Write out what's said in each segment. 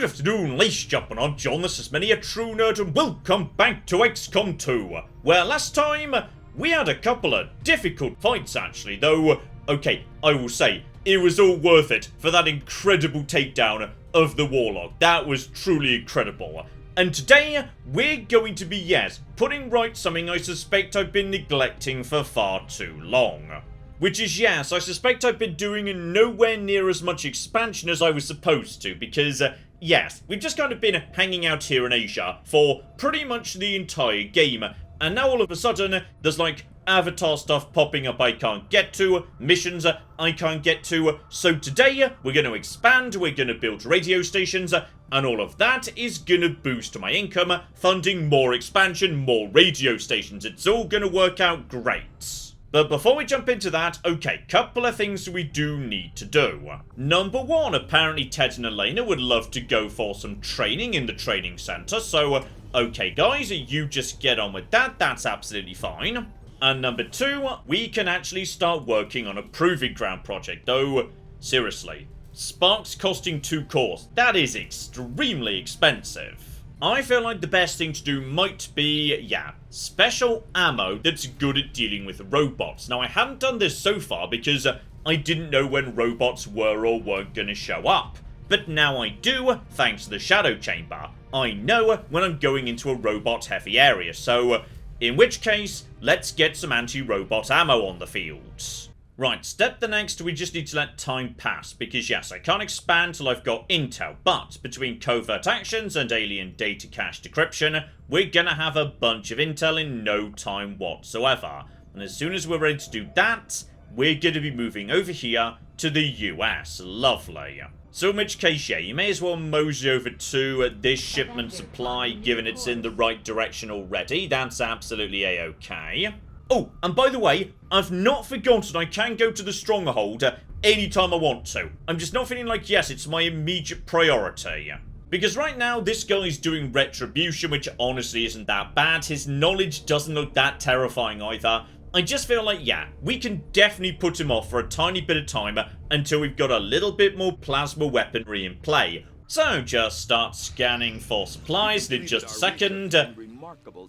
Good afternoon, ladies and gentlemen, I'm John, this is Many a True Nerd, and welcome back to XCOM 2, where last time, we had a couple of difficult fights actually, though, okay, I will say, it was all worth it for that incredible takedown of the Warlock. That was truly incredible. And today, we're going to be, yes, putting right something I suspect I've been neglecting for far too long. Which is, yes, I suspect I've been doing nowhere near as much expansion as I was supposed to, because, yes, we've just kind of been hanging out here in Asia for pretty much the entire game, and now all of a sudden, there's like avatar stuff popping up I can't get to, missions I can't get to, so today, we're going to expand, we're going to build radio stations, and all of that is going to boost my income, funding more expansion, more radio stations. It's all going to work out great. But before we jump into that, okay, couple of things we do need to do. Number one, apparently Ted and Elena would love to go for some training in the training center, so, okay guys, you just get on with that, that's absolutely fine. And number two, we can actually start working on a proving ground project, though, seriously, sparks costing 2 cores, that is extremely expensive. I feel like the best thing to do might be, yeah, special ammo that's good at dealing with robots. Now, I haven't done this so far because I didn't know when robots were or weren't going to show up. But now I do, thanks to the Shadow Chamber. I know when I'm going into a robot-heavy area, so in which case, let's get some anti-robot ammo on the field. Right, step the next, we just need to let time pass, because yes, I can't expand till I've got intel, but between covert actions and alien data cache decryption, we're gonna have a bunch of intel in no time whatsoever. And as soon as we're ready to do that, we're gonna be moving over here to the US. Lovely. So in which case, yeah, you may as well mosey over to this shipment supply, given it's in the right direction already. That's absolutely a-okay. Oh, and by the way, I've not forgotten I can go to the stronghold anytime I want to. I'm just not feeling like, yes, it's my immediate priority. Because right now, this guy's doing retribution, which honestly isn't that bad. His knowledge doesn't look that terrifying either. I just feel like, yeah, we can definitely put him off for a tiny bit of time until we've got a little bit more plasma weaponry in play. So, just start scanning for supplies in just a second.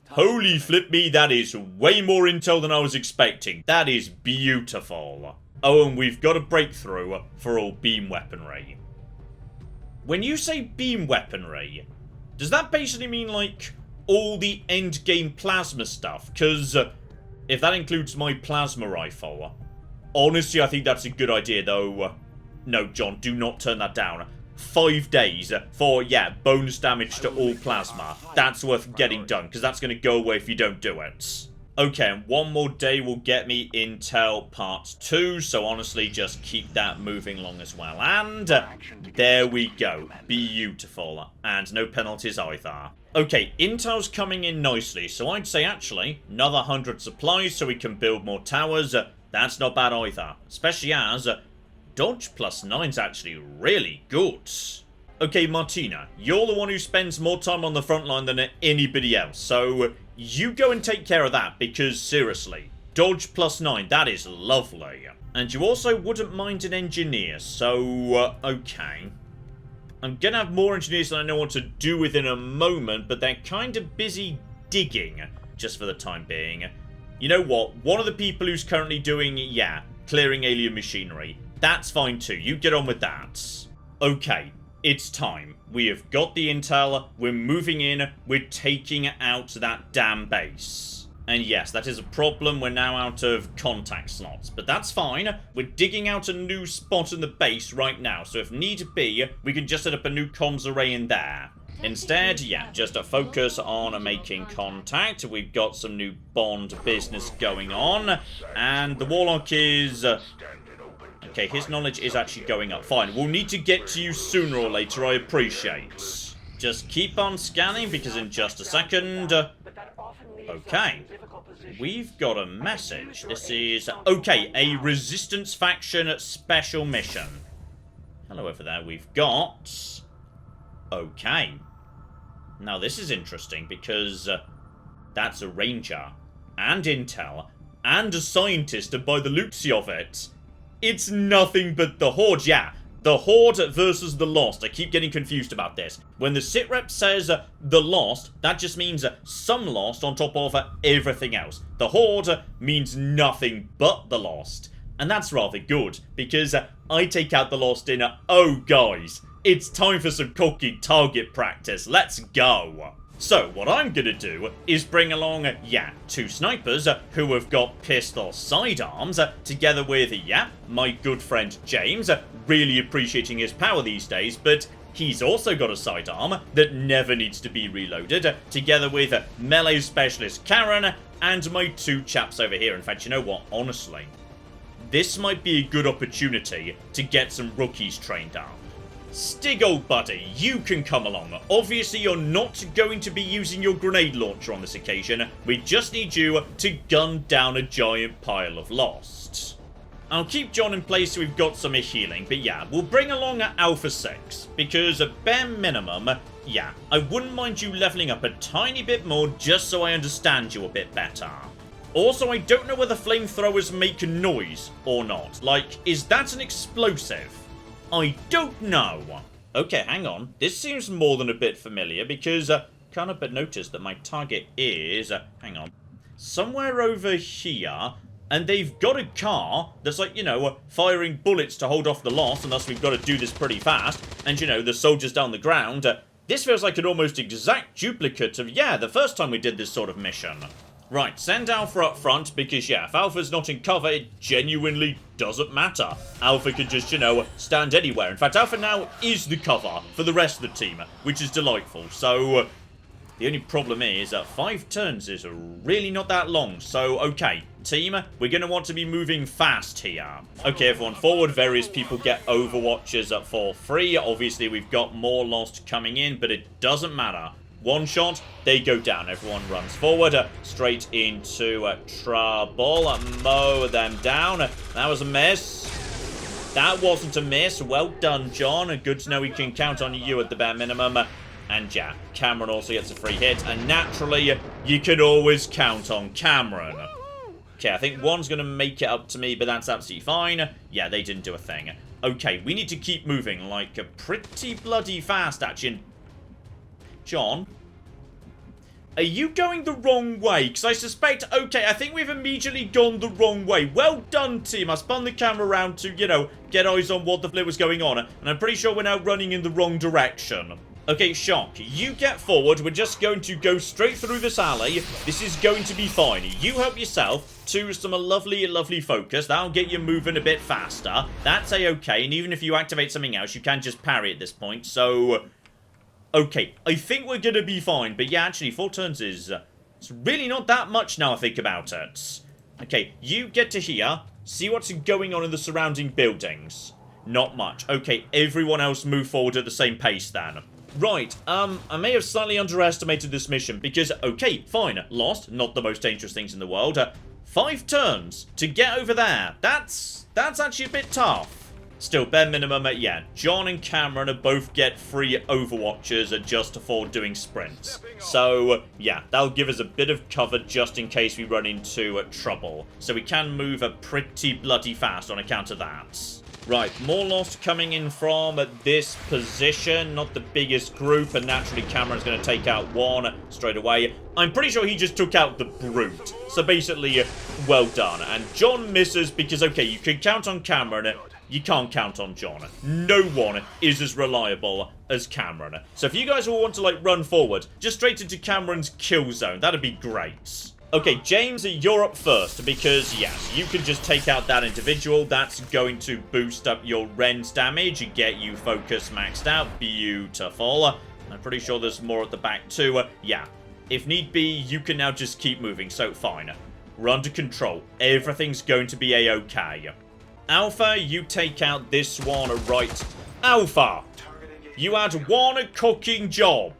Holy flip me, that is way more intel than I was expecting. That is beautiful. Oh, and we've got a breakthrough for all beam weaponry. When you say beam weaponry, does that basically mean, like, all the endgame plasma stuff? Because if that includes my plasma rifle, honestly, I think that's a good idea, though. No, John, do not turn that down. 5 days for, yeah, bonus damage to all plasma. That's worth getting done, because that's going to go away if you don't do it. Okay, and 1 more day will get me Intel Part 2, so honestly, just keep that moving along as well. And there we go. Beautiful. And no penalties either. Okay, Intel's coming in nicely, so I'd say, actually, another 100 supplies so we can build more towers. That's not bad either, especially as Dodge +9's actually really good. Okay, Martina, you're the one who spends more time on the front line than anybody else, so you go and take care of that, because seriously, Dodge +9, that is lovely. And you also wouldn't mind an engineer, so, okay. I'm gonna have more engineers than I know what to do with in a moment, but they're kind of busy digging, just for the time being. You know what, one of the people who's currently doing, yeah, clearing alien machinery, that's fine too, you get on with that. Okay, it's time. We have got the intel, we're moving in, we're taking out that damn base. And yes, that is a problem, we're now out of contact slots, but that's fine. We're digging out a new spot in the base right now, so if need be, we can just set up a new comms array in there. Instead, yeah, just a focus on making contact. We've got some new bond business going on, and the Warlock is okay, his knowledge is actually going up. Fine, we'll need to get to you sooner or later, I appreciate. Just keep on scanning, because in just a second. Okay, we've got a message. This is, okay, a resistance faction special mission. Hello over there, we've got, okay. Now this is interesting, because that's a ranger, and intel, and a scientist, and by the looks of it, it's nothing but the Horde. Yeah, The Horde versus the Lost. I keep getting confused about this. When the sitrep says the Lost, that just means some Lost on top of everything else. The Horde means nothing but the Lost. And that's rather good, because I take out the Lost in oh guys, it's time for some cocky target practice. Let's go. So, what I'm gonna do is bring along, yeah, 2 snipers who have got pistol sidearms, together with, yeah, my good friend James, really appreciating his power these days, but he's also got a sidearm that never needs to be reloaded, together with melee specialist Karen, and my 2 chaps over here. In fact, you know what, honestly, this might be a good opportunity to get some rookies trained up. Stig, old buddy, you can come along. Obviously, you're not going to be using your grenade launcher on this occasion. We just need you to gun down a giant pile of Lost. I'll keep John in place so we've got some healing, but yeah, we'll bring along Alpha 6, because at bare minimum, yeah, I wouldn't mind you leveling up a tiny bit more just so I understand you a bit better. Also, I don't know whether flamethrowers make noise or not. Like, is that an explosive? I don't know. Okay, hang on. This seems more than a bit familiar because can't help but notice that my target is, hang on, somewhere over here, and they've got a car that's like, you know, firing bullets to hold off the Lost, and thus we've got to do this pretty fast, and you know, the soldiers down the ground. This feels like an almost exact duplicate of, yeah, the first time we did this sort of mission. Right, send Alpha up front, because, yeah, if Alpha's not in cover, it genuinely doesn't matter. Alpha can just, you know, stand anywhere. In fact, Alpha now is the cover for the rest of the team, which is delightful. So, the only problem is that 5 turns is really not that long. So, okay, team, we're going to want to be moving fast here. Okay, everyone, forward. Various people get Overwatches for free. Obviously, we've got more Lost coming in, but it doesn't matter. One shot, they go down. Everyone runs forward, straight into trouble. Mow them down. That was a miss. That wasn't a miss. Well done, John. Good to know we can count on you at the bare minimum. And yeah, Cameron also gets a free hit. And naturally, you can always count on Cameron. Okay, I think one's going to make it up to me, but that's absolutely fine. Yeah, they didn't do a thing. Okay, we need to keep moving, like, pretty bloody fast, actually. John, are you going the wrong way? Because I suspect, okay, I think we've immediately gone the wrong way. Well done, team. I spun the camera around to, you know, get eyes on what the flip was going on. And I'm pretty sure we're now running in the wrong direction. Okay, Shock, you get forward. We're just going to go straight through this alley. This is going to be fine. You help yourself to some lovely, lovely focus. That'll get you moving a bit faster. That's a-okay. And even if you activate something else, you can just parry at this point. So, okay, I think we're going to be fine. But yeah, actually, 4 turns is it's really not that much now I think about it. Okay, you get to here. See what's going on in the surrounding buildings. Not much. Okay, everyone else move forward at the same pace then. Right, I may have slightly underestimated this mission because, okay, fine, Lost, not the most dangerous things in the world. 5 turns to get over there. That's actually a bit tough. Still, bare minimum, yeah, John and Cameron both get free Overwatches just for doing sprints. So, yeah, that'll give us a bit of cover just in case we run into trouble. So we can move pretty bloody fast on account of that. Right, more Lost coming in from this position. Not the biggest group, and naturally Cameron's going to take out one straight away. I'm pretty sure he just took out the Brute. So basically, well done. And John misses because, okay, you can count on Cameron. You can't count on John. No one is as reliable as Cameron. So if you guys all want to, like, run forward, just straight into Cameron's kill zone. That'd be great. Okay, James, you're up first, because, yes, you can just take out that individual. That's going to boost up your Ren's damage and get you focus maxed out. Beautiful. I'm pretty sure there's more at the back, too. Yeah, if need be, you can now just keep moving, so fine. We're under control. Everything's going to be a-okay. Alpha, you take out this one right. Alpha, you had one cooking job.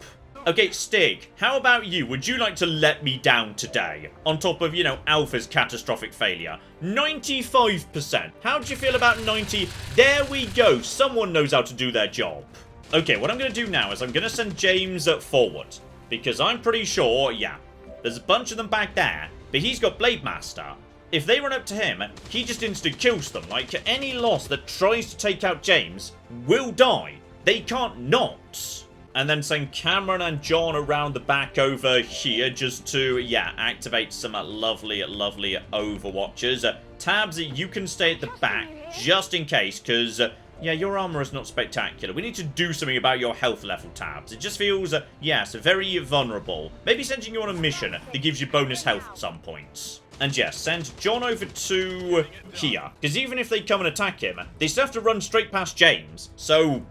Okay, Stig, how about you? Would you like to let me down today? On top of, you know, Alpha's catastrophic failure. 95%. How do you feel about 90? There we go. Someone knows how to do their job. Okay, what I'm going to do now is I'm going to send James forward. Because I'm pretty sure, yeah, there's a bunch of them back there. But he's got Blade Master. if they run up to him, he just insta-kills them. Like, any Lost that tries to take out James will die. They can't not. And then send Cameron and John around the back over here just to, yeah, activate some lovely, lovely Overwatchers. Tabs, you can stay at the back just in case, because, yeah, your armor is not spectacular. We need to do something about your health level, Tabs. It just feels, yes, very vulnerable. Maybe sending you on a mission that gives you bonus health at some points. And yes, send John over to here. Because even if they come and attack him, they still have to run straight past James. So,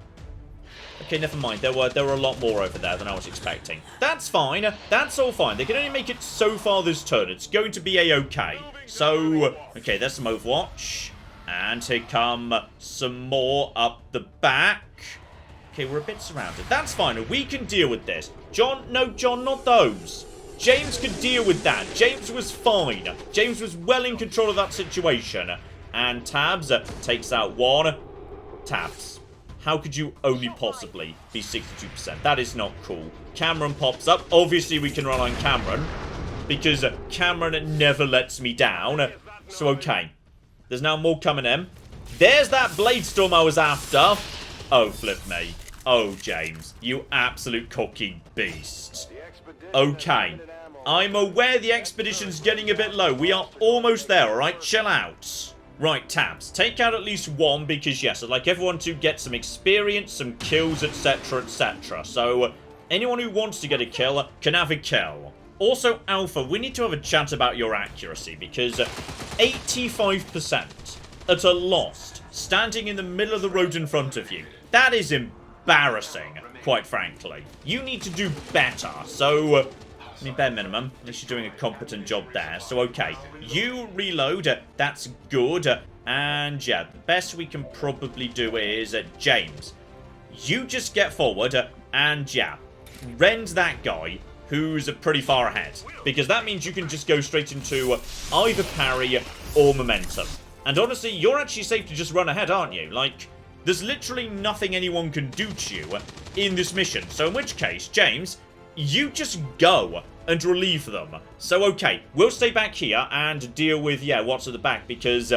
okay, never mind. There were a lot more over there than I was expecting. That's fine. That's all fine. They can only make it so far this turn. It's going to be a-okay. So, okay, there's some Overwatch. And here come some more up the back. Okay, we're a bit surrounded. That's fine. We can deal with this. John, no, John, not those. James could deal with that. James was fine. James was well in control of that situation. And Tabs takes out one. Tabs, how could you only possibly be 62%? That is not cool. Cameron pops up. Obviously, we can run on Cameron, because Cameron never lets me down. So, okay. There's now more coming in. There's that Blade Storm I was after. Oh, flip me. Oh, James. You absolute cocky beast. Okay. I'm aware the expedition's getting a bit low. We are almost there, alright? Chill out. Right, Tabs. Take out at least one, because, yes, I'd like everyone to get some experience, some kills, etc., etc. So, anyone who wants to get a kill can have a kill. Also, Alpha, we need to have a chat about your accuracy, because 85% at a Lost, standing in the middle of the road in front of you. That is embarrassing, quite frankly. You need to do better, so, I mean, bare minimum, at least you're doing a competent job there. So, okay, you reload, that's good, and yeah, the best we can probably do is, James, you just get forward, and yeah, rend that guy who's pretty far ahead, because that means you can just go straight into either parry or momentum. And honestly, you're actually safe to just run ahead, aren't you? Like, there's literally nothing anyone can do to you in this mission. So in which case, James, you just go and relieve them. So okay, we'll stay back here and deal with, yeah, what's at the back, because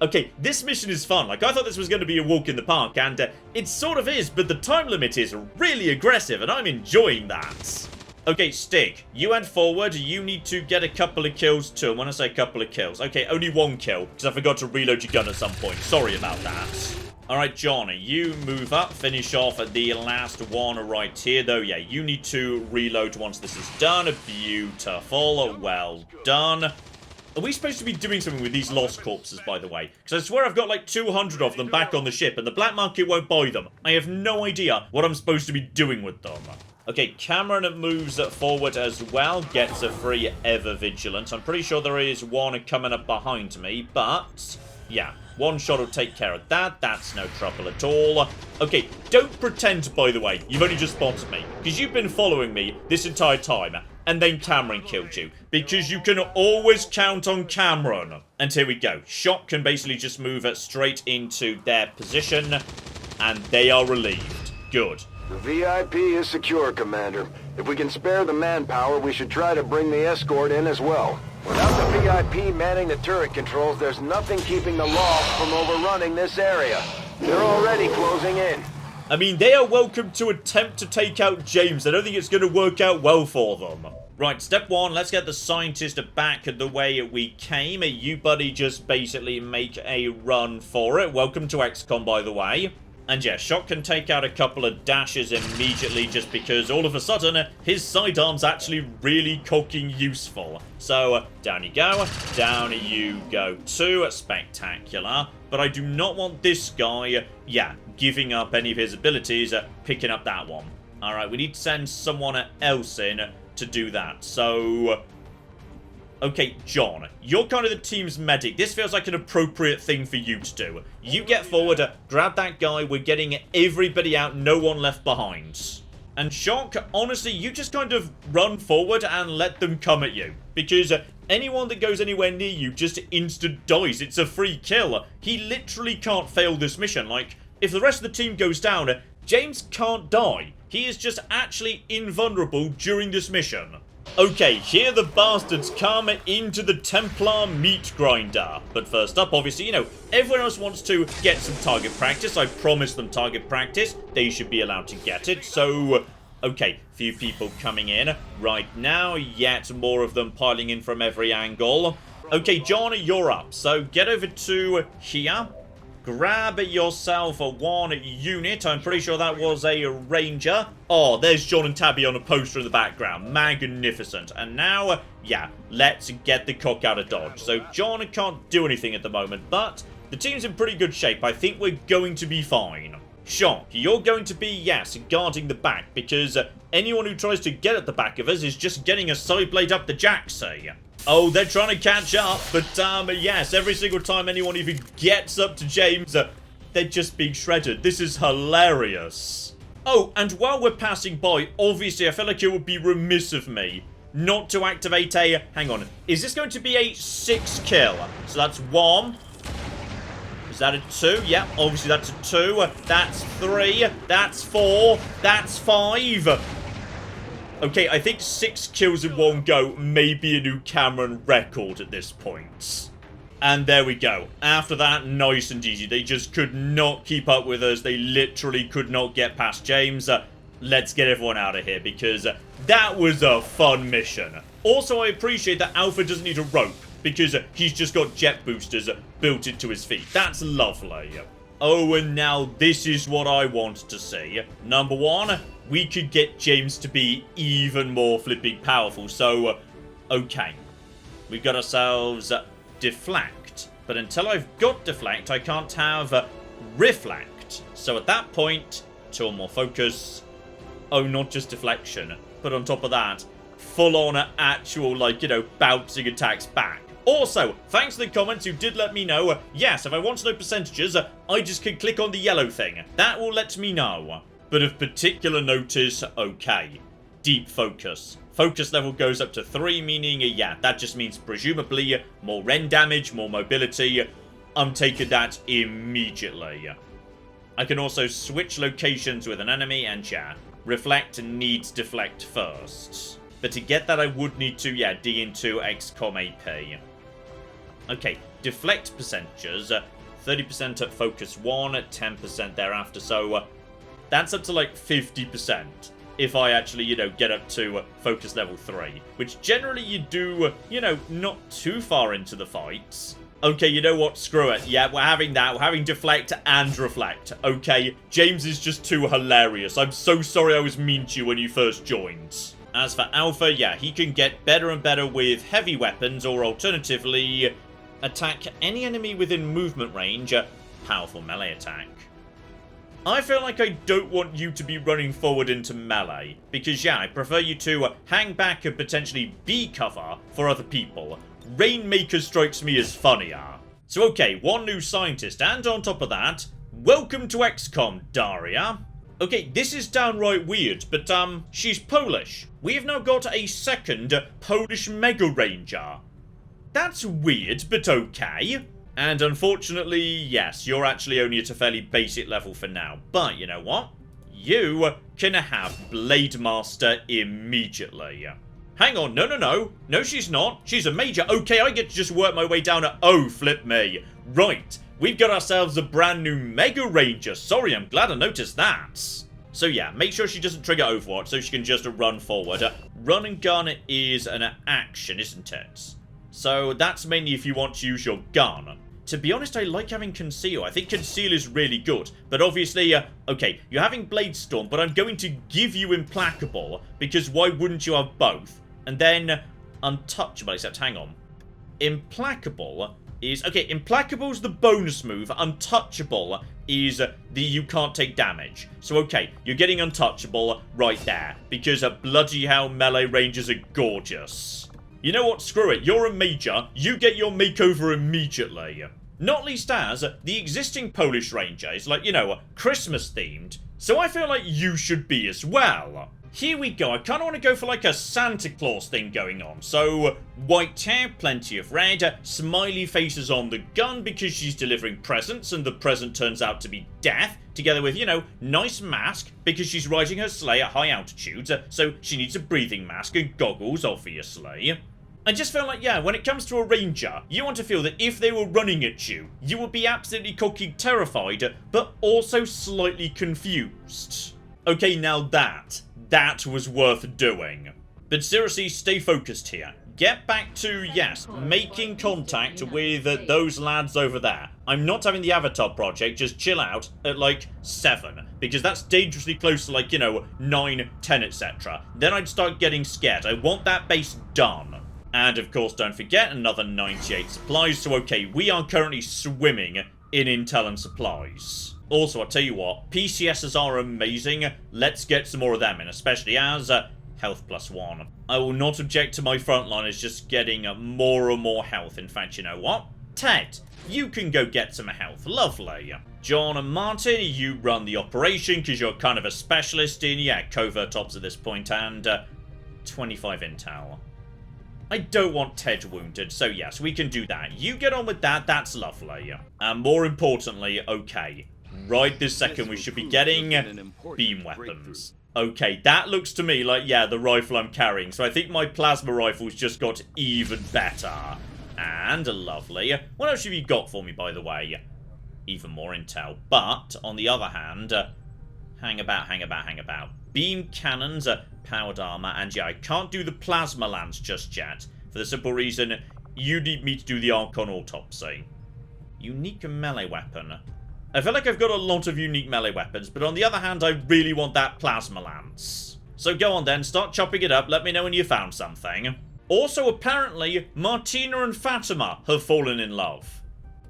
okay, this mission is fun. Like, I thought this was going to be a walk in the park, and it sort of is, but the time limit is really aggressive, and I'm enjoying that. Okay, Stig, you head forward. You need to get a couple of kills too. And when I say a couple of kills, okay, only one kill, because I forgot to reload your gun at some point. Sorry about that. Alright, Johnny, you move up, finish off at the last one right here, though. Yeah, you need to reload once this is done. Beautiful. Well done. Are we supposed to be doing something with these Lost corpses, by the way? Because I swear I've got like 200 of them back on the ship, and the black market won't buy them. I have no idea what I'm supposed to be doing with them. Okay, Cameron moves forward as well, gets a free Ever Vigilant. I'm pretty sure there is one coming up behind me, but yeah, one shot will take care of that. That's no trouble at all. Okay, don't pretend, by the way, you've only just spotted me, because you've been following me this entire time, and then Cameron killed you, because you can always count on Cameron. And here we go. Shot can basically just move straight into their position, and they are relieved. Good. The VIP is secure, Commander. If we can spare the manpower, we should try to bring the escort in as well. Without the VIP manning the turret controls, there's nothing keeping the Lost from overrunning this area. They're already closing in. I mean, they are welcome to attempt to take out James. I don't think it's going to work out well for them. Right, step one, let's get the scientist back the way we came. You, buddy, just basically make a run for it. Welcome to XCOM, by the way. And yeah, Shock can take out a couple of dashes immediately just because all of a sudden his sidearm's actually really cocking useful. So down you go too. Spectacular. But I do not want this guy, yeah, giving up any of his abilities, picking up that one. Alright, we need to send someone else in to do that. So okay, John, you're kind of the team's medic. This feels like an appropriate thing for you to do. You get forward, grab that guy, we're getting everybody out, no one left behind. And Shock, honestly, you just kind of run forward and let them come at you. Because anyone that goes anywhere near you just instant dies. It's a free kill. He literally can't fail this mission. Like, if the rest of the team goes down, James can't die. He is just actually invulnerable during this mission. Okay, here the bastards come into the Templar meat grinder. But first up, obviously, you know, everyone else wants to get some target practice. I promised them target practice. They should be allowed to get it. So, okay, few people coming in right now. Yet more of them piling in from every angle. Okay, John, you're up. So get over to here. Grab yourself a 1 unit. I'm pretty sure that was a ranger. Oh, there's John and Tabby on a poster in the background. Magnificent. And now, yeah, let's get the cock out of Dodge. So John can't do anything at the moment, but the team's in pretty good shape. I think we're going to be fine. Shock, you're going to be, yes, guarding the back, because anyone who tries to get at the back of us is just getting a side blade up the jacksie. Oh, they're trying to catch up, but, yes, every single time anyone even gets up to James, they're just being shredded. This is hilarious. Oh, and while we're passing by, obviously, I feel like it would be remiss of me not to activate a... Hang on, is this going to be a 6 kill? So that's 1. Is that a 2? Yeah, obviously that's a 2. That's 3. That's 4. That's 5. Okay, I think 6 kills in one go may be a new Cameron record at this point. And there we go. After that, nice and easy. They just could not keep up with us. They literally could not get past James. Let's get everyone out of here, because that was a fun mission. Also, I appreciate that Alpha doesn't need a rope, because he's just got jet boosters built into his feet. That's lovely. Oh, and now this is what I want to see. Number 1, we could get James to be even more flipping powerful. So, okay. We've got ourselves Deflect. But until I've got Deflect, I can't have Reflect. So at that point, 2 more focus. Oh, not just Deflection. But on top of that, full-on actual, like, you know, bouncing attacks back. Also, thanks to the comments who did let me know, yes, if I want to know percentages, I just can click on the yellow thing. That will let me know. But of particular notice, okay, deep focus. Focus level goes up to 3, meaning, yeah, that just means presumably more rend damage, more mobility. I'm taking that immediately. I can also switch locations with an enemy, and yeah, Reflect needs Deflect first. But to get that, I would need to, yeah, D into XCOM AP. Okay, Deflect percentages, 30% at Focus 1, 10% thereafter, so that's up to like 50% if I actually, you know, get up to Focus level 3, which generally you do, you know, not too far into the fights. Okay, you know what, screw it, yeah, we're having that, we're having Deflect and Reflect. Okay, James is just too hilarious. I'm so sorry I was mean to you when you first joined. As for Alpha, yeah, he can get better and better with heavy weapons, or alternatively, attack any enemy within movement range, powerful melee attack. I feel like I don't want you to be running forward into melee, because yeah, I prefer you to hang back and potentially be cover for other people. Rainmaker strikes me as funnier. So okay, 1 new scientist, and on top of that, welcome to XCOM, Daria. Okay, this is downright weird, but she's Polish. We've now got a 2nd Polish Mega Ranger. That's weird, but okay. And unfortunately, yes, you're actually only at a fairly basic level for now. But you know what? You can have Blade Master immediately. Hang on, no. No, she's not. She's a major. Okay, I get to just work my way down at... Oh, flip me. Right, we've got ourselves a brand new Mega Ranger. Sorry, I'm glad I noticed that. So yeah, make sure she doesn't trigger Overwatch so she can just run forward. Run and gun is an action, isn't it? So that's mainly if you want to use your gun. To be honest, I like having Conceal. I think Conceal is really good. But obviously, okay, you're having Blade Storm, but I'm going to give you Implacable, because why wouldn't you have both? And then Untouchable, except hang on. Implacable is... Okay, Implacable's the bonus move. Untouchable is the you can't take damage. So okay, you're getting Untouchable right there, because bloody hell, melee rangers are gorgeous. You know what, screw it, you're a major, you get your makeover immediately. Not least as the existing Polish Ranger is like, you know, Christmas themed, so I feel like you should be as well. here we go. I kind of want to go for like a Santa Claus thing going on. So, white hair, plenty of red, smiley faces on the gun because she's delivering presents and the present turns out to be death, together with, you know, nice mask because she's riding her sleigh at high altitudes, so she needs a breathing mask and goggles, obviously. I just feel like, yeah, when it comes to a ranger, you want to feel that if they were running at you, you would be absolutely cocky terrified, but also slightly confused. Okay, now that was worth doing. But seriously, stay focused here. Get back to, yes, making contact with those lads over there. I'm not having the Avatar project just chill out at, like, 7. Because that's dangerously close to, like, you know, 9, 10, etc. Then I'd start getting scared. I want that base done. And, of course, don't forget, another 98 supplies. So, okay, we are currently swimming in intel and supplies. Also, I'll tell you what, PCSs are amazing. Let's get some more of them in, especially as health +1. I will not object to my frontliners just getting more and more health. In fact, you know what? Ted, you can go get some health. Lovely. John and Martin, you run the operation because you're kind of a specialist in, yeah, covert ops at this point, and 25 intel. I don't want Ted wounded, so yes, we can do that. You get on with that, that's lovely. And more importantly, okay, right this second we should be getting beam weapons. Okay, that looks to me like, yeah, the rifle I'm carrying. So I think my plasma rifle's just got even better. And lovely. What else have you got for me, by the way? Even more intel. But, on the other hand, hang about. Beam cannons, powered armor, and yeah, I can't do the plasma lance just yet. For the simple reason, you need me to do the Archon autopsy. Unique melee weapon. I feel like I've got a lot of unique melee weapons, but on the other hand, I really want that plasma lance. So go on then, start chopping it up, let me know when you found something. Also, apparently, Martina and Fatima have fallen in love.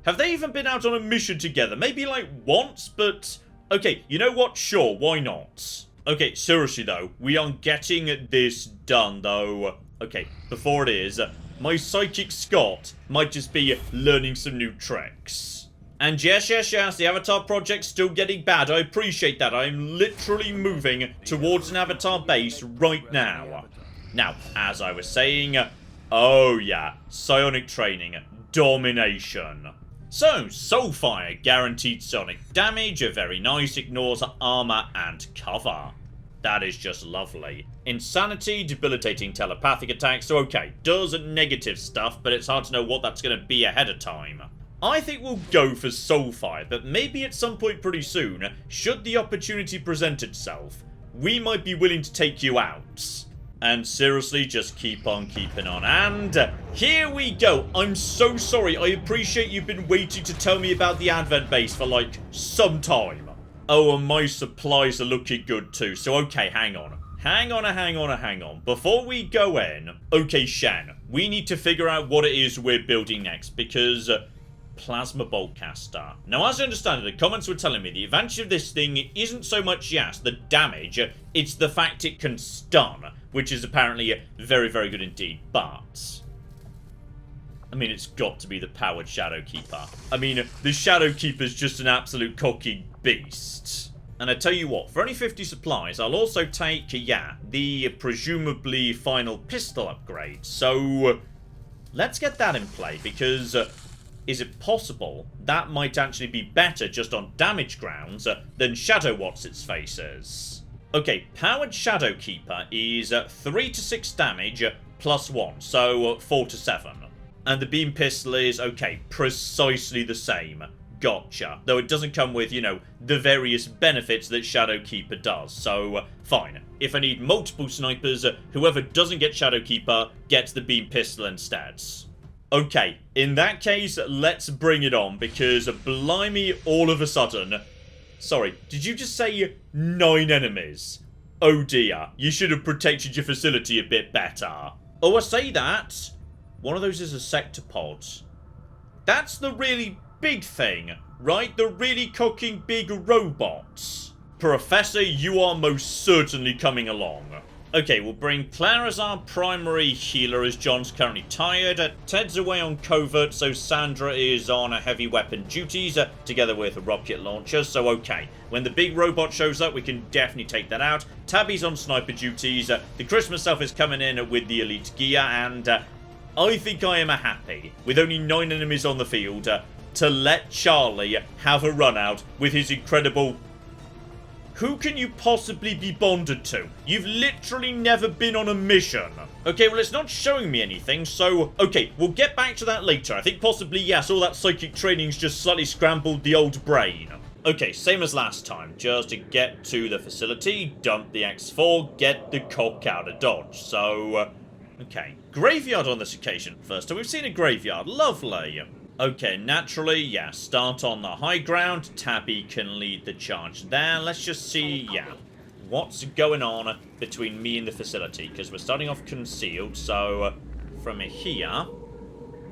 Have they even been out on a mission together? Maybe like once, but... okay, you know what? Sure, why not? Okay, seriously though, we are getting this done though. Okay, before it is, my Psychic Scott might just be learning some new tricks. And yes, the Avatar project's still getting bad. I appreciate that. I'm literally moving towards an Avatar base right now. Now, as I was saying, oh yeah, psionic training, domination. So, Soulfire, guaranteed psionic damage, very nice, ignores armor and cover. That is just lovely. Insanity, debilitating telepathic attacks, so okay, does negative stuff, but it's hard to know what that's going to be ahead of time. I think we'll go for Soulfire, but maybe at some point pretty soon, should the opportunity present itself, we might be willing to take you out. And seriously, just keep on keeping on. And here we go. I'm so sorry. I appreciate you've been waiting to tell me about the Advent base for like some time. Oh, and my supplies are looking good too. So, okay, hang on. Hang on. Before we go in, okay, Shen, we need to figure out what it is we're building next because... Plasma Boltcaster. Now, as I understand it, the comments were telling me the advantage of this thing isn't so much, yes, the damage, it's the fact it can stun, which is apparently very, very good indeed, but... I mean, it's got to be the powered Shadowkeeper. I mean, the Shadowkeeper's just an absolute cocky beast. And I tell you what, for only 50 supplies, I'll also take, yeah, the presumably final pistol upgrade. So, let's get that in play, because... is it possible that might actually be better just on damage grounds than Shadow What's-its-face is? Okay, powered Shadowkeeper is 3 to 6 damage +1, so 4 to 7. And the beam pistol is, okay, precisely the same. Gotcha. Though it doesn't come with, you know, the various benefits that Shadowkeeper does, so fine. If I need multiple snipers, whoever doesn't get Shadowkeeper gets the beam pistol instead. Okay, in that case, let's bring it on, because blimey, all of a sudden... Sorry, did you just say 9 enemies? Oh dear, you should have protected your facility a bit better. Oh, I say that. One of those is a sectopod. That's the really big thing, right? The really cocking big robots. Professor, you are most certainly coming along. Okay, we'll bring Claire as our primary healer as John's currently tired. Ted's away on covert, so Sandra is on heavy weapon duties together with a rocket launcher, so okay. When the big robot shows up, we can definitely take that out. Tabby's on sniper duties. The Christmas stuff is coming in with the elite gear, and I think I am happy, with only 9 enemies on the field, to let Charlie have a run out with his incredible... Who can you possibly be bonded to? You've literally never been on a mission. Okay, well, it's not showing me anything, so... Okay, we'll get back to that later. I think possibly, yes, all that psychic training's just slightly scrambled the old brain. Okay, same as last time. Just to get to the facility, dump the X4, get the cock out of Dodge. So, okay. Graveyard on this occasion. First time we've seen a graveyard. Lovely. Okay, naturally, yeah, start on the high ground. Tabby can lead the charge there. Let's just see, yeah, what's going on between me and the facility, because we're starting off concealed, so from here,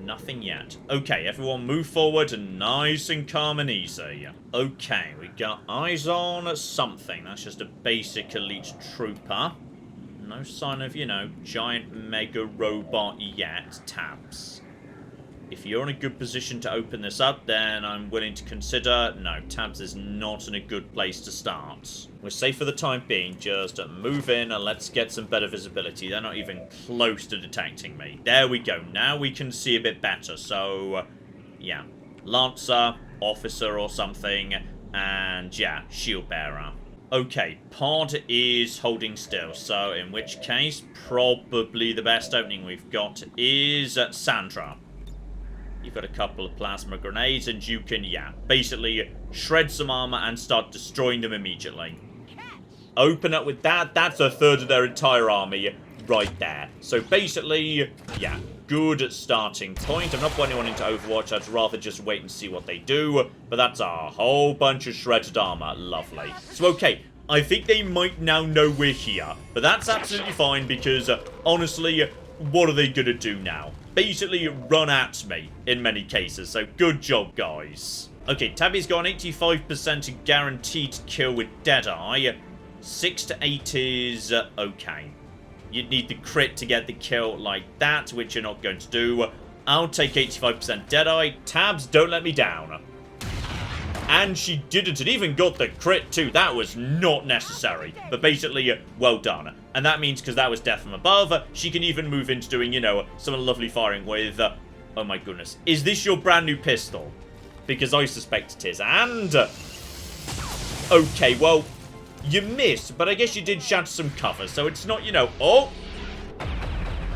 nothing yet. Okay, everyone move forward, nice and calm and easy. Okay, we got eyes on something. That's just a basic elite trooper. No sign of, you know, giant mega robot yet. Tabs. If you're in a good position to open this up, then I'm willing to consider... No, Tabs is not in a good place to start. We're safe for the time being. Just move in and let's get some better visibility. They're not even close to detecting me. There we go. Now we can see a bit better. So, yeah. Lancer, officer or something. And, yeah, shield bearer. Okay, pod is holding still. So, in which case, probably the best opening we've got is Sandra. You've got a couple of plasma grenades, and you can, yeah, basically shred some armor and start destroying them immediately. Open up with that. That's a third of their entire army right there. So basically, yeah, good starting point. I'm not putting anyone into Overwatch. I'd rather just wait and see what they do. But that's a whole bunch of shredded armor. Lovely. So, okay, I think they might now know we're here. But that's absolutely fine because, honestly, what are they going to do now? Basically run at me in many cases, so good job, guys. Okay, Tabby's got an 85% guaranteed kill with Deadeye. 6 to 8 is okay. You'd need the crit to get the kill like that, which you're not going to do. I'll take 85% Deadeye. Tabs, don't let me down. And she didn't. It even got the crit too. That was not necessary. But basically, well done. And that means, because that was death from above, she can even move into doing, you know, some lovely firing with... oh my goodness. Is this your brand new pistol? Because I suspect it is. And... okay, well, you missed. But I guess you did shatter some cover. So it's not, you know... oh!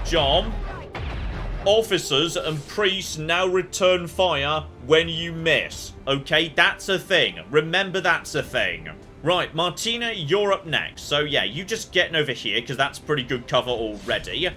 John... officers and priests now return fire when you miss. Okay, that's a thing. Remember that's a thing. Right, Martina, you're up next. So yeah, you just getting over here because that's pretty good cover already.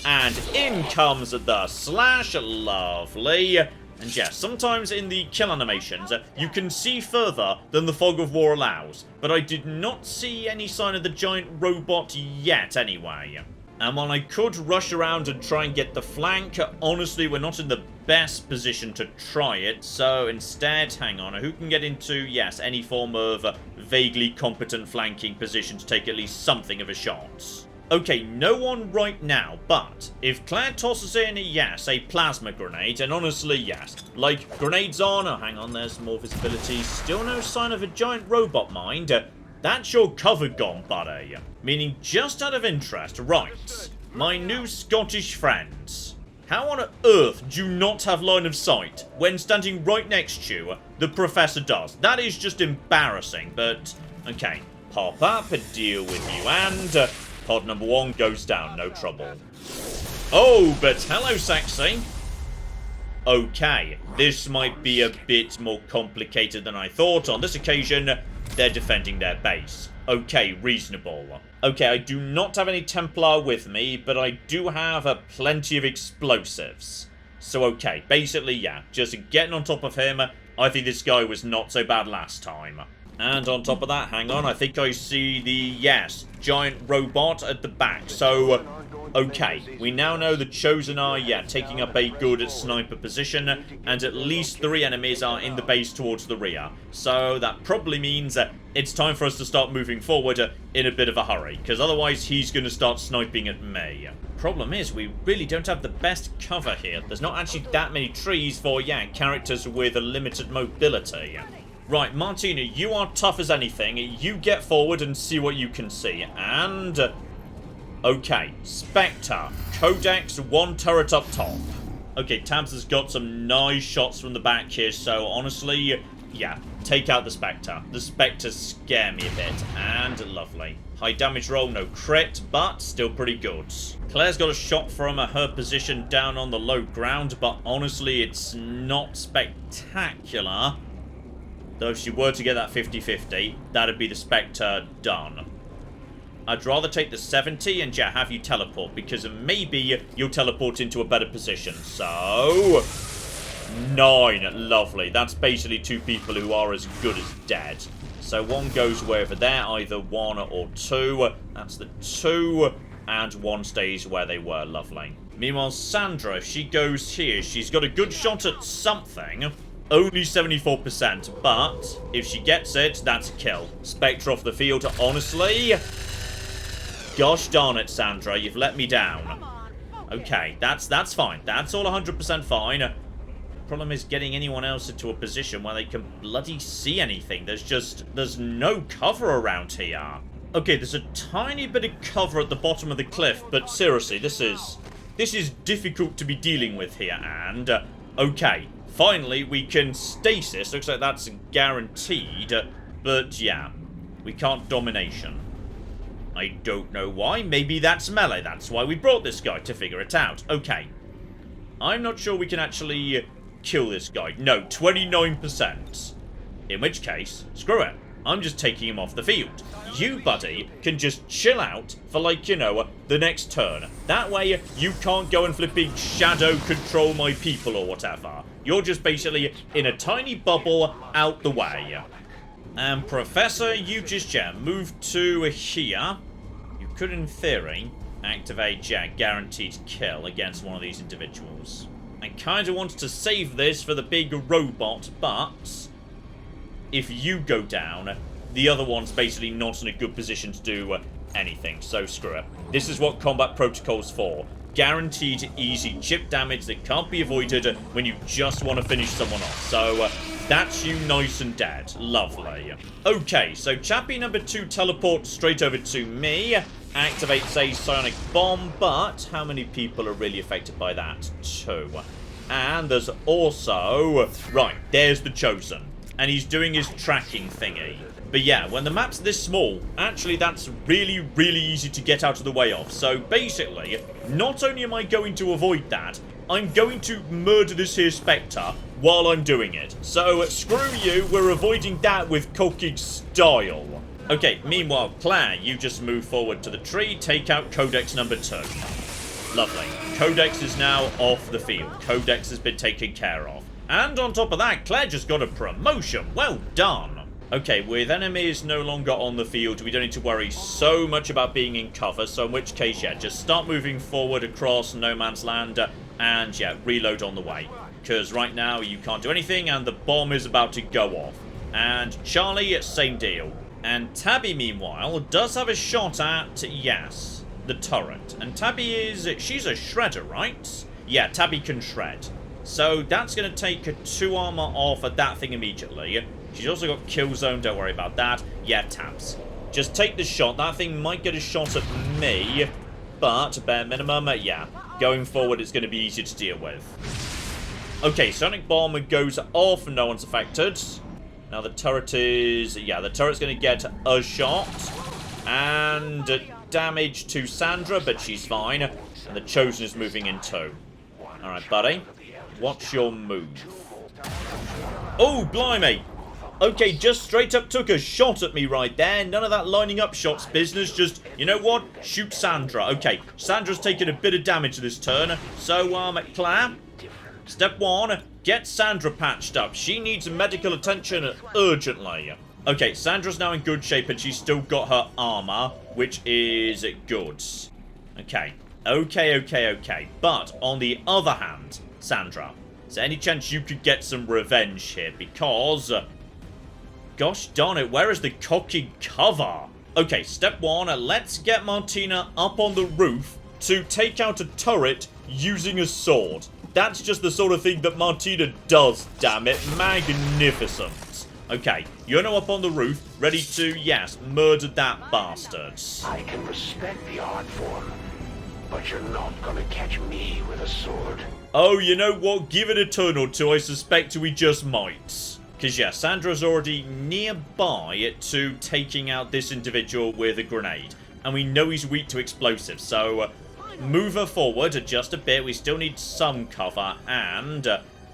And in comes the slash. Lovely. And yeah, sometimes in the kill animations, you can see further than the fog of war allows. But I did not see any sign of the giant robot yet anyway. And while I could rush around and try and get the flank, honestly, we're not in the best position to try it. So instead, hang on, who can get into, yes, any form of vaguely competent flanking position to take at least something of a shot? Okay, no one right now, but if Claire tosses in, yes, a plasma grenade, and honestly, yes, like, grenades on, oh, hang on, there's more visibility, still no sign of a giant robot mind. That's your cover gone, buddy. Meaning, just out of interest, right, my new Scottish friends. How on earth do you not have line of sight when standing right next to you, the professor does? That is just embarrassing, but, okay. Pop up, deal with you, and pod number 1 goes down, no trouble. Oh, but hello, sexy. Okay, this might be a bit more complicated than I thought. On this occasion, they're defending their base. Okay, reasonable. Okay, I do not have any Templar with me, but I do have plenty of explosives. So, okay, basically, yeah, just getting on top of him. I think this guy was not so bad last time. And on top of that, hang on, I think I see the, yes, giant robot at the back. So, Okay, we now know the Chosen are, taking up a good sniper position, and at least 3 enemies are in the base towards the rear. So that probably means it's time for us to start moving forward in a bit of a hurry, because otherwise he's going to start sniping at me. Problem is, we really don't have the best cover here. There's not actually that many trees for, characters with a limited mobility. Right, Martina, you are tough as anything. You get forward and see what you can see. And... okay, Spectre. Codex, 1 turret up top. Okay, Tabs has got some nice shots from the back here, so honestly, take out the Spectre. The Spectres scare me a bit, and lovely. High damage roll, no crit, but still pretty good. Claire's got a shot from her position down on the low ground, but honestly, it's not spectacular. Though if she were to get that 50-50, that'd be the Spectre done. I'd rather take the 70 and have you teleport, because maybe you'll teleport into a better position. So... 9. Lovely. That's basically 2 people who are as good as dead. So 1 goes way over there, either 1 or 2. That's the 2. And 1 stays where they were. Lovely. Meanwhile, Sandra, if she goes here, she's got a good shot at something. Only 74%, but if she gets it, that's a kill. Spectre off the field, honestly. Gosh darn it, Sandra, you've let me down. Okay, that's fine. That's all 100% fine. Problem is getting anyone else into a position where they can bloody see anything. There's no cover around here. Okay, there's a tiny bit of cover at the bottom of the cliff, but seriously, this is difficult to be dealing with here. And okay, finally we can stasis. Looks like that's guaranteed, but we can't domination. I don't know why. Maybe that's melee. That's why we brought this guy, to figure it out. Okay, I'm not sure we can actually kill this guy. No, 29%. In which case, screw it. I'm just taking him off the field. You, buddy, can just chill out for, like, the next turn. That way, you can't go and flipping shadow control my people or whatever. You're just basically in a tiny bubble out the way. And Professor, you just, move to here. You could, in theory, activate, guaranteed kill against one of these individuals. I kind of wanted to save this for the big robot, but if you go down, the other one's basically not in a good position to do anything, so screw it. This is what combat protocol's for. Guaranteed easy chip damage that can't be avoided when you just want to finish someone off. So that's you nice and dead. Lovely. Okay, so chappie number 2 teleports straight over to me. Activates a Psionic bomb, but how many people are really affected by that? 2. And there's also... right, there's the Chosen. And he's doing his tracking thingy. But when the map's this small, actually that's really, really easy to get out of the way of. So basically, not only am I going to avoid that, I'm going to murder this here Spectre while I'm doing it. So screw you, we're avoiding that with coking style. Okay, meanwhile, Claire, you just move forward to the tree, take out Codex number 2. Lovely. Codex is now off the field. Codex has been taken care of. And on top of that, Claire just got a promotion. Well done. Okay, with enemies no longer on the field, we don't need to worry so much about being in cover. So in which case, just start moving forward across no man's land and, reload on the way. Because right now, you can't do anything and the bomb is about to go off. And Charlie, same deal. And Tabby, meanwhile, does have a shot at, the turret. And Tabby she's a shredder, right? Yeah, Tabby can shred. So that's going to take 2 armor off at that thing immediately. She's also got kill zone, don't worry about that. Tabs. Just take the shot. That thing might get a shot at me, but bare minimum, going forward it's going to be easier to deal with. Okay, Sonic Bomb goes off, no one's affected. Now the turret is... the turret's going to get a shot. And damage to Sandra, but she's fine. And the Chosen is moving in too. Alright, buddy. What's your move? Oh, blimey! Okay, just straight up took a shot at me right there. None of that lining up shots business. Just, you know what? Shoot Sandra. Okay, Sandra's taken a bit of damage this turn. So, Claire, step 1, get Sandra patched up. She needs medical attention urgently. Okay, Sandra's now in good shape and she's still got her armor, which is good. Okay, Okay. But, on the other hand, Sandra, is there any chance you could get some revenge here? Because, gosh darn it, where is the cocking cover? Okay, step one, let's get Martina up on the roof to take out a turret using a sword. That's just the sort of thing that Martina does, damn it. Magnificent. Okay, you're now up on the roof, ready to, yes, murder that bastard. I can respect the art form, but you're not gonna catch me with a sword. Oh, you know what? Give it a turn or two. I suspect we just might. Because, yeah, Sandra's already nearby to taking out this individual with a grenade. And we know he's weak to explosives, so move her forward just a bit. We still need some cover, and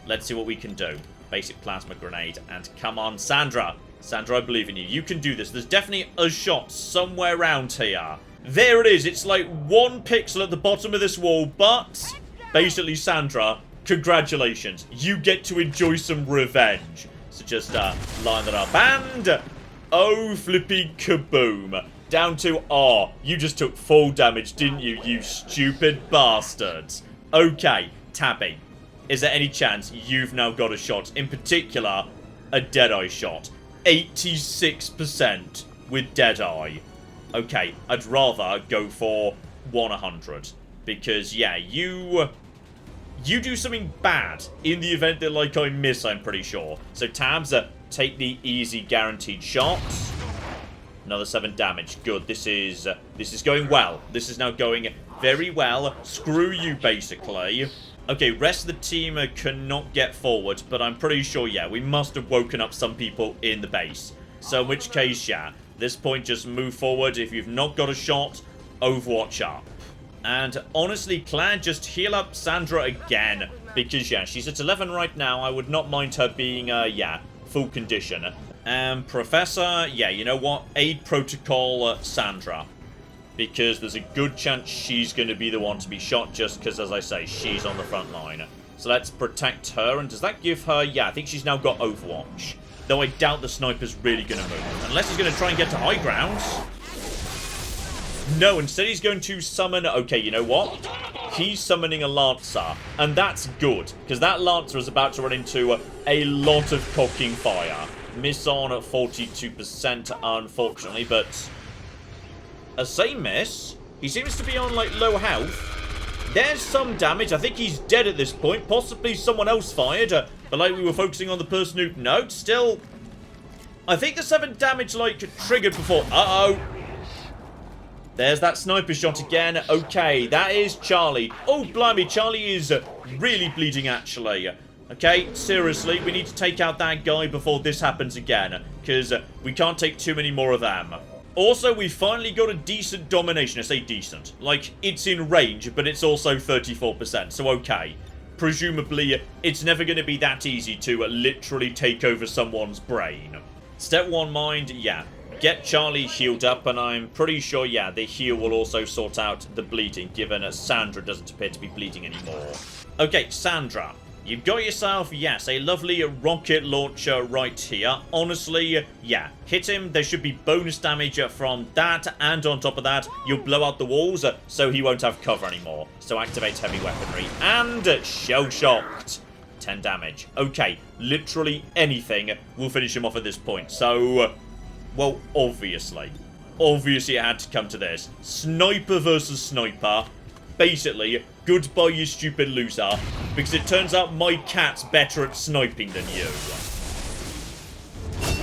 let's see what we can do. Basic plasma grenade, and come on, Sandra. Sandra, I believe in you. You can do this. There's definitely a shot somewhere around here. There it is. It's like 1 pixel at the bottom of this wall, but basically, Sandra, congratulations. You get to enjoy some revenge. So just line that up, and oh, flipping kaboom. Down to R. You just took full damage, didn't you, you stupid bastards? Okay, Tabby. Is there any chance you've now got a shot? In particular, a Deadeye shot. 86% with Deadeye. Okay, I'd rather go for 100. Because, yeah, you do something bad in the event that, like, I miss, I'm pretty sure. So, Tabs, take the easy guaranteed shot. Another 7 damage. Good. This is going well. This is now going very well. Screw you, basically. Okay, rest of the team cannot get forward, but I'm pretty sure, yeah, we must have woken up some people in the base. So, in which case, yeah, at this point, just move forward. If you've not got a shot, Overwatch up. And honestly, Claire, just heal up Sandra again. Because, yeah, she's at 11 right now. I would not mind her being, yeah, full condition. And Professor, yeah, you know what? Aid Protocol Sandra. Because there's a good chance she's going to be the one to be shot just because, as I say, she's on the front line. So let's protect her. And does that give her... Yeah, I think she's now got Overwatch. Though I doubt the sniper's really going to move. Unless he's going to try and get to high grounds. No, instead he's going to summon... Okay, you know what? He's summoning a Lancer. And that's good. Because that Lancer is about to run into a lot of cocking fire. Miss on at 42%, unfortunately. But... a same miss. He seems to be on, like, low health. There's some damage. I think he's dead at this point. Possibly someone else fired. But, like, we were focusing on the person who... No, still... I think the 7 damage, like, triggered before. Uh-oh. There's that sniper shot again. Okay, that is Charlie. Oh, blimey, Charlie is really bleeding, actually. Okay, seriously, we need to take out that guy before this happens again. Because we can't take too many more of them. Also, we finally got a decent domination. I say decent. Like, it's in range, but it's also 34%. So, okay. Presumably, it's never going to be that easy to literally take over someone's brain. Step 1, mind, yeah. Get Charlie healed up, and I'm pretty sure, yeah, the heal will also sort out the bleeding, given Sandra doesn't appear to be bleeding anymore. Okay, Sandra. You've got yourself, yes, a lovely rocket launcher right here. Honestly, yeah, hit him. There should be bonus damage from that, and on top of that, you'll blow out the walls, so he won't have cover anymore. So activate heavy weaponry, and shell-shocked. 10 damage. Okay, literally anything will finish him off at this point. So, well, obviously it had to come to this. Sniper versus sniper. Basically, goodbye, you stupid loser, because it turns out my cat's better at sniping than you.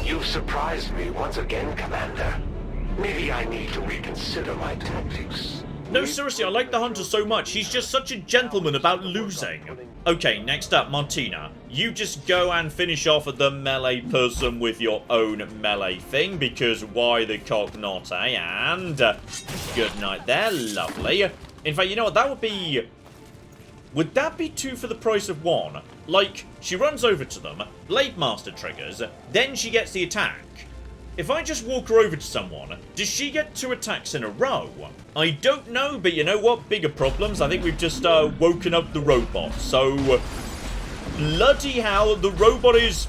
You've surprised me once again, Commander. Maybe I need to reconsider my tactics. No, seriously, I like the Hunter so much. He's just such a gentleman about losing. Okay, next up, Martina. You just go and finish off the melee person with your own melee thing, because why the cock not, eh? And good night there, lovely. In fact, you know what, that would be... Would that be 2 for the price of 1? Like, she runs over to them, Blade Master triggers, then she gets the attack. If I just walk her over to someone, does she get 2 attacks in a row? I don't know, but you know what? Bigger problems. I think we've just woken up the robot. So, bloody hell, the robot is...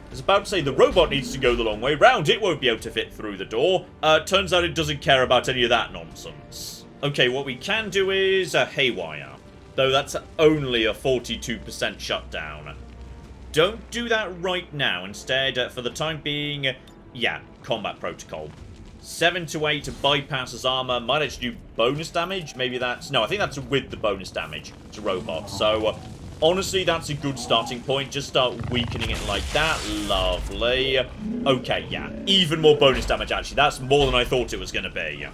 I was about to say, the robot needs to go the long way round. It won't be able to fit through the door. Turns out it doesn't care about any of that nonsense. Okay, what we can do is Haywire. Though that's only a 42% shutdown. Don't do that right now. Instead, for the time being, yeah, combat protocol. 7 to 8 bypasses armor. Might actually do bonus damage. Maybe that's... No, I think that's with the bonus damage to robots. So, honestly, that's a good starting point. Just start weakening it like that. Lovely. Okay, yeah. Even more bonus damage, actually. That's more than I thought it was going to be.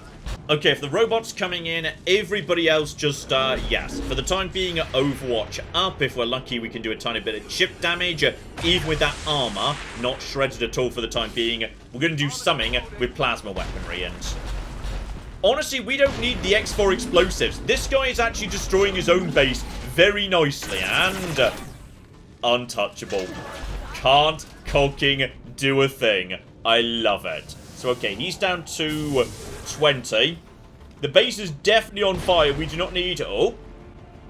Okay, if the robot's coming in, everybody else just, yes. For the time being, Overwatch up. If we're lucky, we can do a tiny bit of chip damage. Even with that armor, not shredded at all for the time being. We're going to do something with plasma weaponry. And honestly, we don't need the X4 explosives. This guy is actually destroying his own base very nicely. And untouchable. Can't cocking do a thing. I love it. So, okay, he's down to 20. The base is definitely on fire. We do not need... Oh.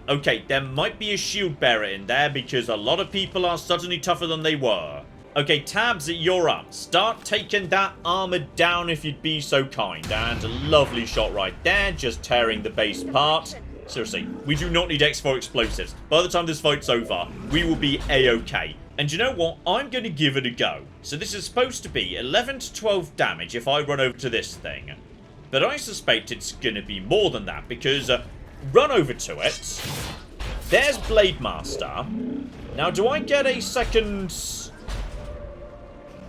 Okay, there might be a shield bearer in there because a lot of people are suddenly tougher than they were. Okay, Tabs, you're up. Start taking that armor down if you'd be so kind. And a lovely shot right there, just tearing the base apart. Seriously, we do not need X4 explosives. By the time this fight's over, we will be A-okay. And you know what? I'm going to give it a go. So this is supposed to be 11 to 12 damage if I run over to this thing. But I suspect it's going to be more than that because run over to it. There's Blade Master. Now, do I get a second...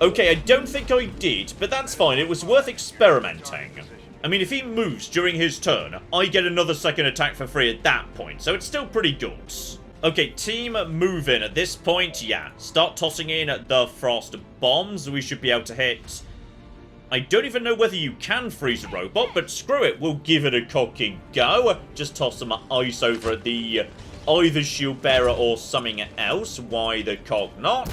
Okay, I don't think I did, but that's fine. It was worth experimenting. I mean, if he moves during his turn, I get another second attack for free at that point, so it's still pretty good. Okay, team move in at this point, yeah. Start tossing in the frost bombs. We should be able to hit... I don't even know whether you can freeze a robot, but screw it, we'll give it a cocking go. Just toss some ice over at the either shield bearer or something else. Why the cock not?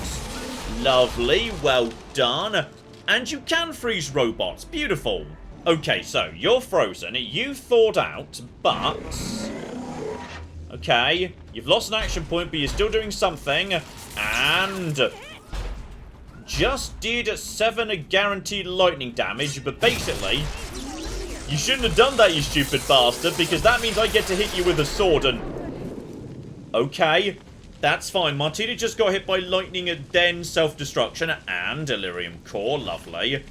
Lovely, well done. And you can freeze robots, beautiful. Okay, so you're frozen, you thawed out, but... Okay, you've lost an action point, but you're still doing something. And... just did 7 guaranteed lightning damage, but basically... you shouldn't have done that, you stupid bastard, because that means I get to hit you with a sword and... Okay, that's fine. Martina just got hit by lightning and then self-destruction and delirium core, lovely.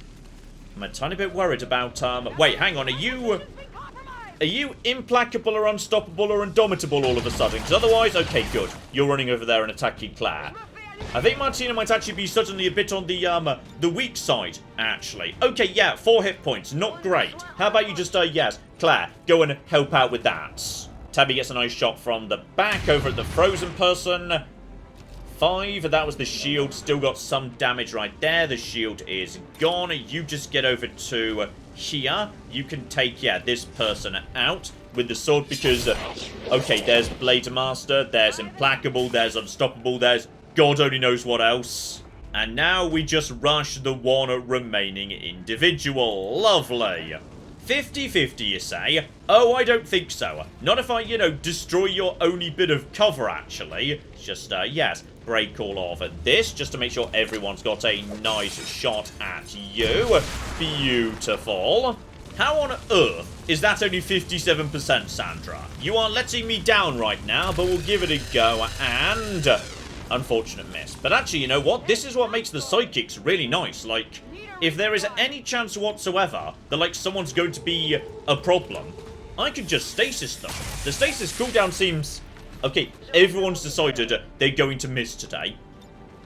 I'm a tiny bit worried about, wait, hang on, are you implacable or unstoppable or indomitable all of a sudden? Because otherwise, okay, good. You're running over there and attacking Claire. I think Martina might actually be suddenly a bit on the weak side, actually. Okay, yeah, 4 hit points. Not great. How about you just, yes, Claire, go and help out with that. Tabby gets a nice shot from the back over at the frozen person. 5, that was the shield. Still got some damage right there. The shield is gone. You just get over to here. You can take, yeah, this person out with the sword because, okay, there's Blade Master, there's Implacable, there's Unstoppable, there's God only knows what else. And now we just rush the one remaining individual. Lovely. 50-50, you say? Oh, I don't think so. Not if I, you know, destroy your only bit of cover, actually. Just, yes, break all of this, just to make sure everyone's got a nice shot at you. Beautiful. How on earth is that only 57%, Sandra? You are letting me down right now, but we'll give it a go, and... unfortunate miss. But actually, you know what? This is what makes the sidekicks really nice. Like, if there is any chance whatsoever that, like, someone's going to be a problem, I can just stasis them. The stasis cooldown seems... okay, everyone's decided they're going to miss today.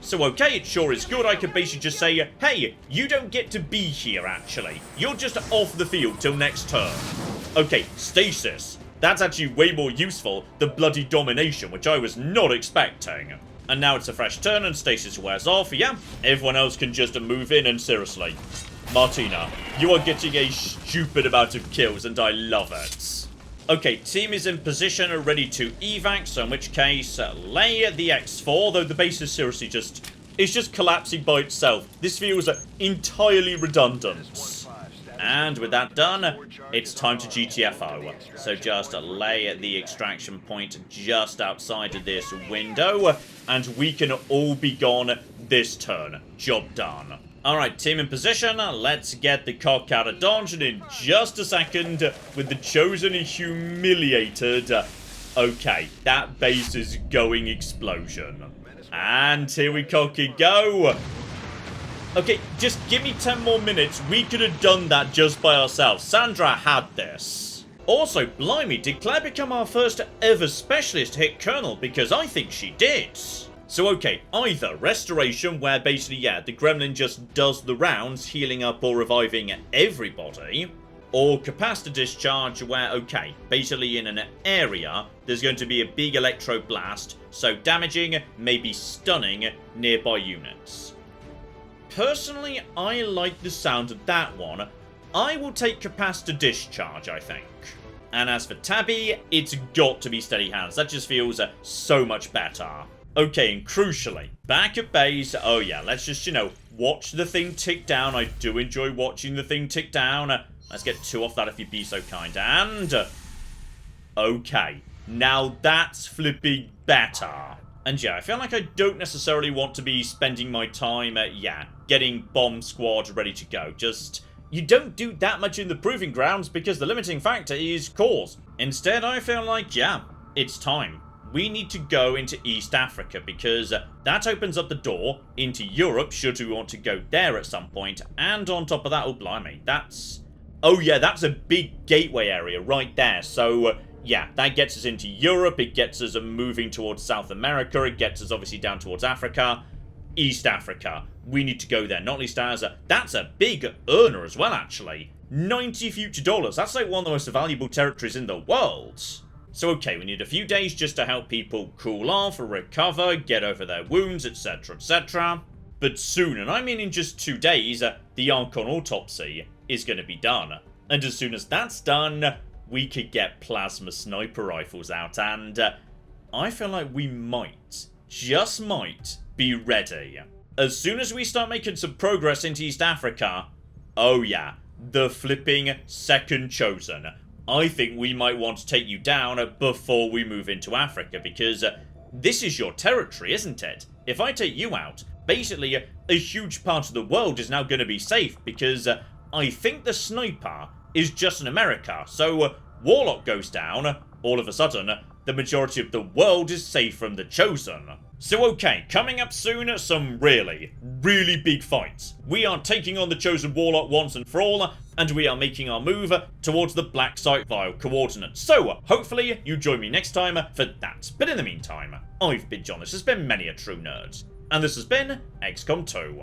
So, okay, it sure is good. I could basically just say, hey, you don't get to be here, actually. You're just off the field till next turn. Okay, stasis. That's actually way more useful than bloody domination, which I was not expecting. And now it's a fresh turn and stasis wears off. Yeah, everyone else can just move in and seriously. Martina, you are getting a stupid amount of kills and I love it. Okay, team is in position, ready to evac, so in which case, lay the X4, though the base is seriously just... it's just collapsing by itself. This feels entirely redundant. And with that done, it's time to GTFO. So just lay the extraction point just outside of this window, and we can all be gone this turn. Job done. Alright, team in position. Let's get the cock out of dodge, and in just a second, with the Chosen humiliated. Okay, that base is going explosion. And here we cocky go. Okay, just give me 10 more minutes. We could have done that just by ourselves. Sandra had this. Also, blimey, did Claire become our first ever specialist hit colonel? Because I think she did. So okay, either restoration, where basically, yeah, the gremlin just does the rounds, healing up or reviving everybody. Or capacitor discharge, where, okay, basically in an area, there's going to be a big electro blast, so damaging, maybe stunning, nearby units. Personally, I like the sound of that one. I will take capacitor discharge, I think. And as for Tabby, it's got to be steady hands. That just feels so much better. Okay, and crucially, back at base, oh yeah, let's just, you know, watch the thing tick down. I do enjoy watching the thing tick down. Let's get 2 off that if you'd be so kind. And okay, now that's flipping better. And yeah, I feel like I don't necessarily want to be spending my time, yeah, getting bomb squad ready to go. Just, you don't do that much in the proving grounds because the limiting factor is cores. Instead, I feel like, yeah, it's time. We need to go into East Africa because that opens up the door into Europe should we want to go there at some point. And on top of that, oh blimey, that's... oh yeah, that's a big gateway area right there. So yeah, that gets us into Europe, it gets us moving towards South America, it gets us obviously down towards Africa. East Africa, we need to go there, not least as that's a big earner as well actually. 90 future dollars, that's like one of the most valuable territories in the world. So okay, we need a few days just to help people cool off, recover, get over their wounds, etc, etc. But soon, and I mean in just 2 days, the Archon autopsy is going to be done. And as soon as that's done, we could get plasma sniper rifles out, and I feel like we might, just might, be ready. As soon as we start making some progress into East Africa, oh yeah, the flipping second Chosen. I think we might want to take you down before we move into Africa, because this is your territory, isn't it? If I take you out, basically a huge part of the world is now going to be safe, because I think the sniper is just in America, so Warlock goes down, all of a sudden, the majority of the world is safe from the Chosen. So okay, coming up soon, some really, really big fights. We are taking on the Chosen Warlock once and for all, and we are making our move towards the Black Site Vial coordinates. So, hopefully, you join me next time for that. But in the meantime, I've been John, this has been Many a True Nerd, and this has been XCOM 2.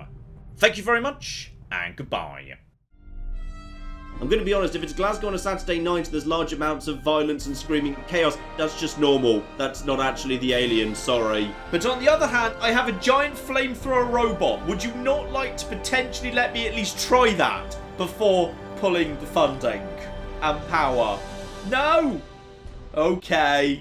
Thank you very much, and goodbye. I'm going to be honest, if it's Glasgow on a Saturday night and there's large amounts of violence and screaming and chaos, that's just normal. That's not actually the alien, sorry. But on the other hand, I have a giant flamethrower robot. Would you not like to potentially let me at least try that before pulling the funding and power? No! Okay.